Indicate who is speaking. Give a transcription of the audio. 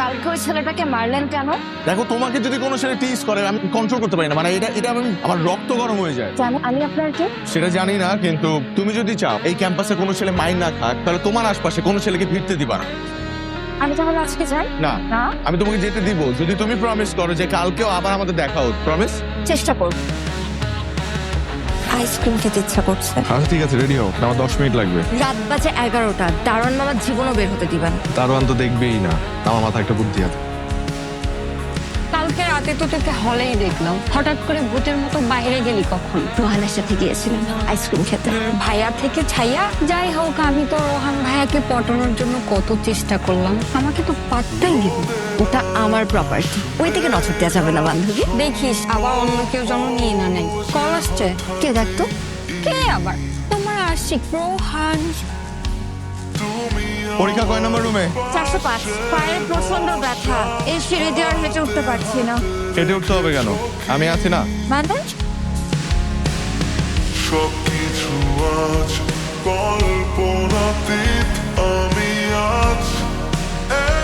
Speaker 1: কালকে ওই ছেলেটাকে মারলেন কেন?
Speaker 2: দেখো, তোমাকে যদি কোনো ছেলে টিজ করে আমি কন্ট্রোল করতে পারি না, মানে এটা আমার রক্ত গরম হয়ে যায়।
Speaker 1: কেন? আমি আপনার কে?
Speaker 2: সেটা জানি না, কিন্তু তুমি যদি চাও এই ক্যাম্পাসে কোনো ছেলে মাইন্ড না থাক, তাহলে তোমার আশপাশে কোনো ছেলেকে ফিরতে দিবা না।
Speaker 1: আমি তাহলে আজকে যাই?
Speaker 2: না,
Speaker 1: না,
Speaker 2: আমি তোমাকে যেতে দিব যদি তুমি প্রমিস করো যে কালকেও আবার আমাদের দেখা হোক। প্রমিস?
Speaker 1: চেষ্টা করব। আইসক্রিম খেতে ইচ্ছা করছে।
Speaker 2: আচ্ছা ঠিক আছে, রেডি হও, আমার 10 মিনিট লাগবে।
Speaker 1: রাত বাজে 11টা, দারোয়ান মামার জীবনও বের হতে দিবেন।
Speaker 2: দারোয়ান তো দেখবেই না, আমার মাথায় একটা বুদ্ধি আছে।
Speaker 3: কালকে রাতে তো তোকে হলেই দেখলাম, হঠাৎ করে ভূতের মতো বাইরে গেলি কখন?
Speaker 1: রোহানের সাথে গিয়েছিলাম আইসক্রিম খেতে।
Speaker 3: ভাইয়া থেকে ছাইয়া যাই হোক, আমি তো রোহান ভাইয়াকে পটানোর জন্য কত চেষ্টা করলাম, আমাকে তো পাত্তাই দিবি।
Speaker 1: ওটা আমার প্রপার্টি, ওই দিকে নজর দেওয়া যাবে না বান্ধবী।
Speaker 3: দেখিস আবার অন্য কেউ যেন নিয়ে না নেয়। কল আসছে।
Speaker 1: কে দেখতো?
Speaker 3: কে আবার? তোমার আশিক রোহান।
Speaker 2: পরীক্ষা কয় নম্বর রুমে?
Speaker 1: 405। পায়ের প্রচন্ড ব্যথা, এই সিঁড়ি দিয়ে আর হেঁটে উঠতে পারছি না।
Speaker 2: হেঁটে উঠতে হবে কেন? আমি আছি না।
Speaker 1: মানে
Speaker 4: সবকিছু আজ